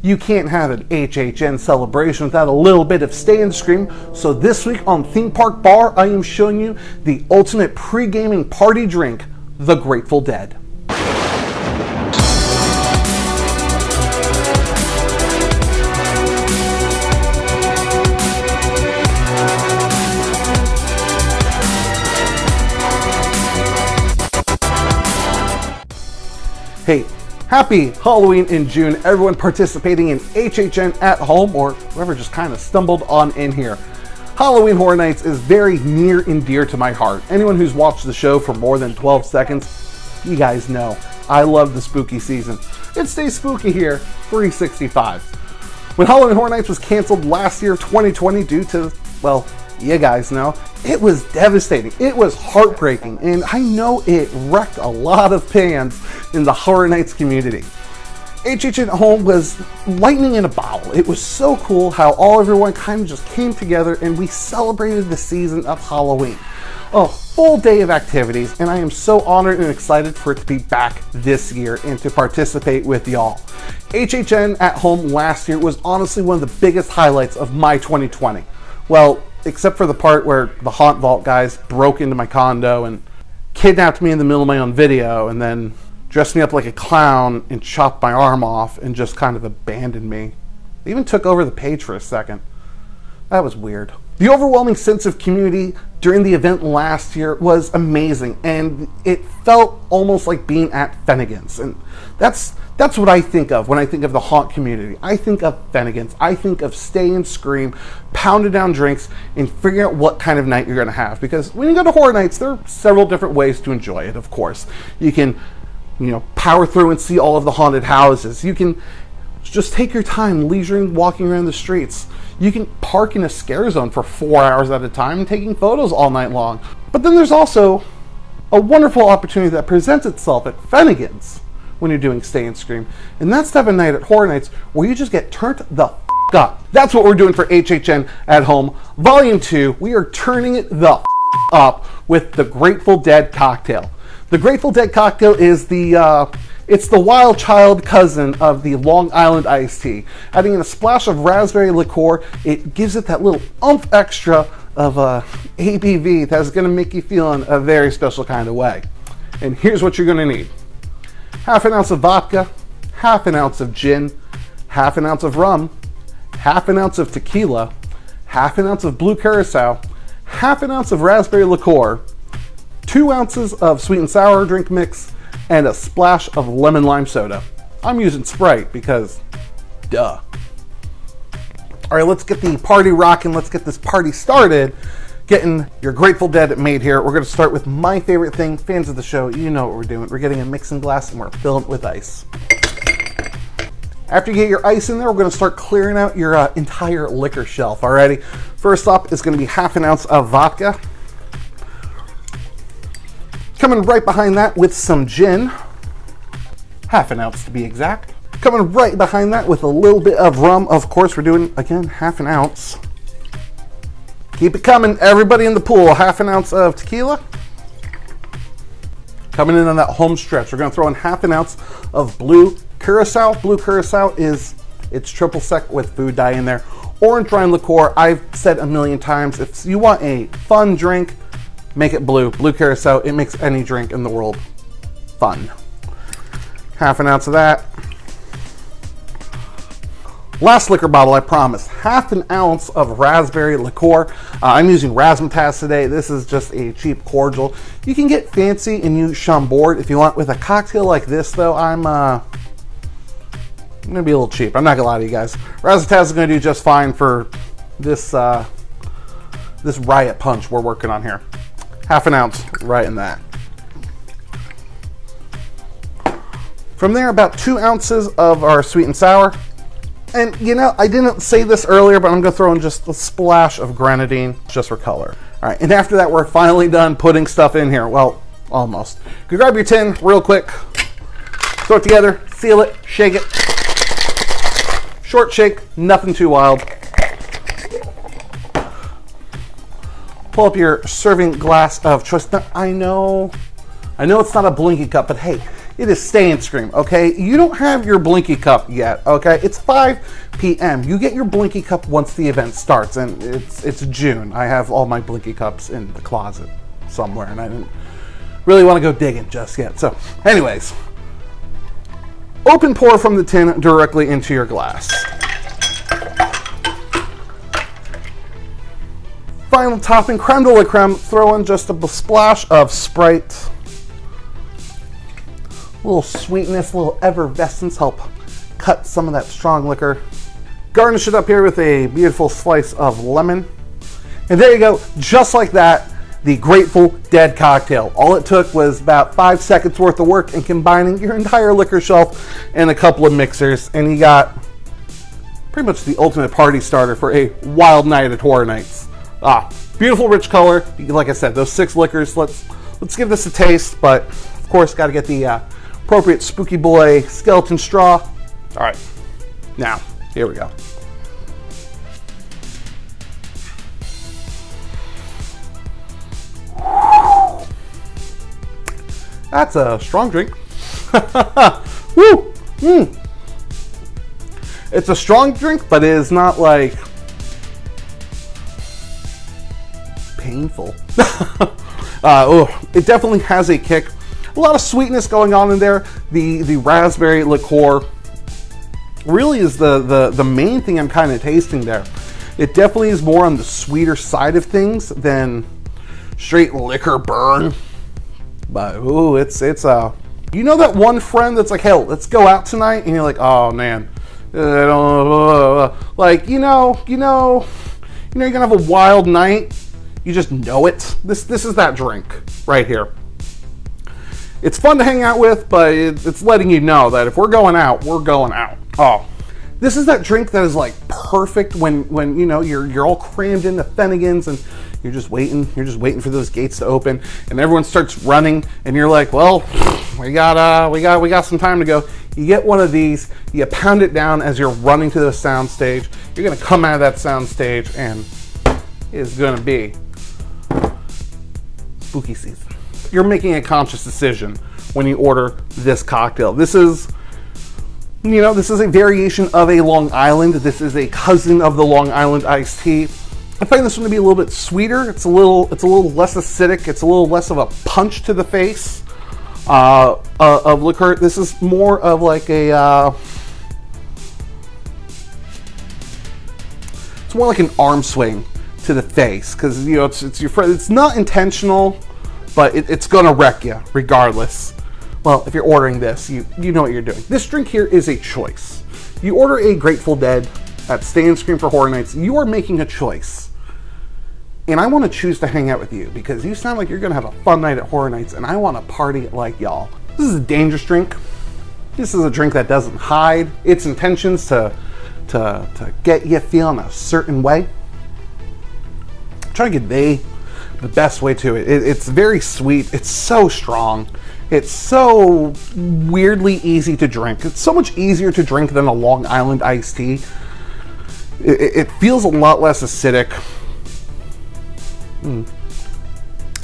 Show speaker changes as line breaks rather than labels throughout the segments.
You can't have an HHN celebration without a little bit of Stay and Scream. So this week on Theme Park Bar, I am showing you the ultimate pre-gaming party drink, the Grateful Dead. Hey, happy Halloween in June, everyone participating in HHN at home or whoever just kind of stumbled on in here. Halloween Horror Nights is very near and dear to my heart. Anyone who's watched the show for more than 12 seconds, you guys know I love the spooky season. It stays spooky here, 365. When Halloween Horror Nights was canceled last year, 2020, due to, well, you guys know, it was devastating. It was heartbreaking, and I know it wrecked a lot of fans in the Horror Nights community. HHN at home was lightning in a bottle. It was so cool how everyone kind of just came together and we celebrated the season of Halloween. A full day of activities, and I am so honored and excited for it to be back this year and to participate with y'all. HHN at home last year was honestly one of the biggest highlights of my 2020. Well, except for the part where the Haunt Vault guys broke into my condo and kidnapped me in the middle of my own video and then dressed me up like a clown and chopped my arm off and just kind of abandoned me. They even took over the page for a second. That was weird. The overwhelming sense of community during the event last year was amazing, and it felt almost like being at Finnegan's. And that's what I think of when I think of the haunt community. I think of Finnegan's. I think of Stay and Scream, pounded down drinks, and figuring out what kind of night you're going to have. Because when you go to Horror Nights, there are several different ways to enjoy it, of course. You can, power through and see all of the haunted houses. You can just take your time leisuring, walking around the streets. You can park in a scare zone for 4 hours at a time, taking photos all night long. But then there's also a wonderful opportunity that presents itself at Finnegan's when you're doing Stay and Scream. And that's to have a night at Horror Nights where you just get turned the f*** up. That's what we're doing for HHN at home. Volume 2, we are turning it the f*** up with the Grateful Dead cocktail. The Grateful Dead cocktail is it's the wild child cousin of the Long Island iced tea. Adding in a splash of raspberry liqueur, it gives it that little oomph extra of ABV that's going to make you feel in a very special kind of way. And here's what you're going to need. Half an ounce of vodka, half an ounce of gin, half an ounce of rum, half an ounce of tequila, half an ounce of Blue Curacao, half an ounce of raspberry liqueur, 2 ounces of sweet and sour drink mix, and a splash of lemon lime soda. I'm using Sprite because, duh. All right, let's get the party rocking. Let's get this party started. Getting your Grateful Dead made here. We're gonna start with my favorite thing. Fans of the show, you know what we're doing. We're getting a mixing glass and we're filling it with ice. After you get your ice in there, we're gonna start clearing out your entire liquor shelf, alrighty? First up is gonna be half an ounce of vodka. Coming right behind that with some gin, half an ounce to be exact. Coming right behind that with a little bit of rum. Of course, we're doing, again, half an ounce. Keep it coming, everybody in the pool. Half an ounce of tequila. Coming in on that home stretch, we're gonna throw in half an ounce of Blue Curacao. Blue Curacao it's triple sec with food dye in there. Orange rind liqueur, I've said a million times, if you want a fun drink, make it blue. Blue Curacao, it makes any drink in the world fun. Half an ounce of that. Last liquor bottle, I promise. Half an ounce of raspberry liqueur. I'm using razzmatazz today. This is just a cheap cordial. You can get fancy and use Chambord if you want. With a cocktail like this, though, I'm gonna be a little cheap. I'm not gonna lie to you guys. Razzmatazz is gonna do just fine for this this riot punch we're working on here. Half an ounce right in that. From there, about 2 ounces of our sweet and sour. And I didn't say this earlier, but I'm gonna throw in just a splash of grenadine just for color. All right, and after that, we're finally done putting stuff in here. Well, almost. You grab your tin real quick, throw it together, seal it, shake it. Short shake, nothing too wild. Pull up your serving glass of choice. Now, I know it's not a blinky cup, but hey, It is Stay and Scream, okay? You don't have your Blinky Cup yet, okay? It's 5 p.m. You get your Blinky Cup once the event starts, and it's June. I have all my Blinky Cups in the closet somewhere, and I didn't really want to go digging just yet. So, anyways, open pour from the tin directly into your glass. Final topping, creme de la creme, throw in just a splash of Sprite. A little sweetness, a little effervescence, help cut some of that strong liquor. Garnish it up here with a beautiful slice of lemon. And there you go, just like that, the Grateful Dead cocktail. All it took was about 5 seconds worth of work and combining your entire liquor shelf and a couple of mixers, and you got pretty much the ultimate party starter for a wild night at Horror Nights. Beautiful rich color. Like I said, those 6 liquors. Let's give this a taste, but of course, got to get the appropriate Spooky Boy skeleton straw. All right, now here we go. That's a strong drink. Woo! It's a strong drink, but it is not like painful. It definitely has a kick. A lot of sweetness going on in there. The raspberry liqueur really is the main thing I'm kind of tasting there. It definitely is more on the sweeter side of things than straight liquor burn. But ooh, it's you know that one friend that's like, hey, let's go out tonight, and you're like, oh man, I don't, like you're gonna have a wild night. You just know it. This is that drink right here. It's fun to hang out with, but it's letting you know that if we're going out, we're going out. Oh, this is that drink that is like perfect when you know you're all crammed into Finnegan's and you're just waiting for those gates to open, and everyone starts running, and you're like, well, we got some time to go. You get one of these, you pound it down as you're running to the sound stage. You're gonna come out of that sound stage, and it's gonna be spooky season. You're making a conscious decision when you order this cocktail. This is a variation of a Long Island. This is a cousin of the Long Island iced tea. I find this one to be a little bit sweeter. It's a little less acidic. It's a little less of a punch to the face of liquor. This is more of like a it's more like an arm swing to the face, because it's your friend. It's not intentional, but it's gonna wreck you regardless. Well, if you're ordering this, you know what you're doing. This drink here is a choice. You order a Grateful Dead at Stay and Scream for Horror Nights, you are making a choice. And I want to choose to hang out with you because you sound like you're going to have a fun night at Horror Nights, and I want to party like y'all. This is a dangerous drink. This is a drink that doesn't hide its intentions to get you feeling a certain way. I'm trying to convey the best way to it. It's very sweet. It's so strong. It's so weirdly easy to drink. It's so much easier to drink than a Long Island iced tea. It feels a lot less acidic.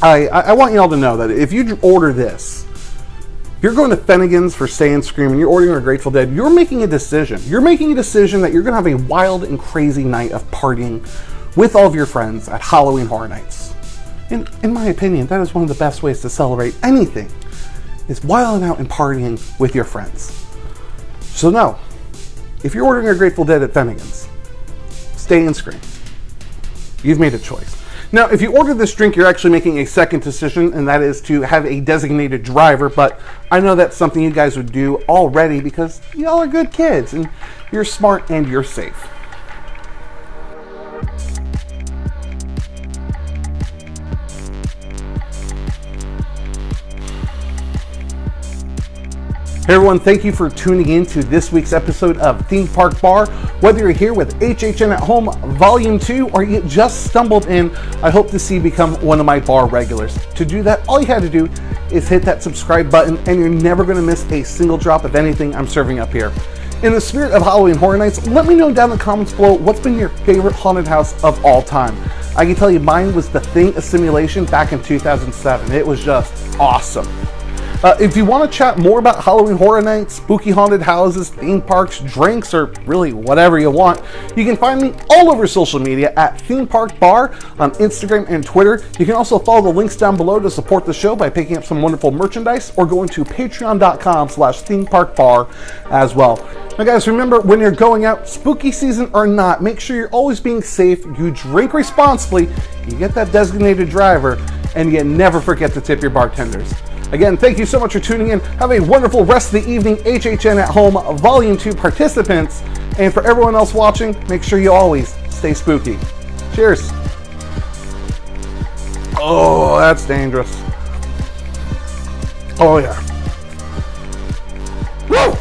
I want y'all to know that if you order this, if you're going to Finnegan's for Stay and Scream and you're ordering a Grateful Dead, you're making a decision. You're making a decision that you're going to have a wild and crazy night of partying with all of your friends at Halloween Horror Nights. And in my opinion, that is one of the best ways to celebrate anything, is wilding out and partying with your friends. So no, if you're ordering a Grateful Dead at Finnegan's, Stay and Scream, you've made a choice. Now, if you order this drink, you're actually making a second decision, and that is to have a designated driver, but I know that's something you guys would do already because y'all are good kids, and you're smart and you're safe. Hey everyone, thank you for tuning in to this week's episode of Theme Park Bar. Whether you're here with HHN at Home Volume 2 or you just stumbled in, I hope to see you become one of my bar regulars. To do that, all you had to do is hit that subscribe button and you're never going to miss a single drop of anything I'm serving up here. In the spirit of Halloween Horror Nights, let me know down in the comments below what's been your favorite haunted house of all time. I can tell you mine was The Thing, a simulation back in 2007. It was just awesome. If you want to chat more about Halloween Horror Nights, spooky haunted houses, theme parks, drinks, or really whatever you want, you can find me all over social media at ThemeParkBar on Instagram and Twitter. You can also follow the links down below to support the show by picking up some wonderful merchandise or going to patreon.com/ThemeParkBar as well. Now guys, remember, when you're going out, spooky season or not, make sure you're always being safe, you drink responsibly, you get that designated driver, and you never forget to tip your bartenders. Again, thank you so much for tuning in. Have a wonderful rest of the evening, HHN at Home Volume 2 participants. And for everyone else watching, make sure you always stay spooky. Cheers. Oh, that's dangerous. Oh yeah. Woo!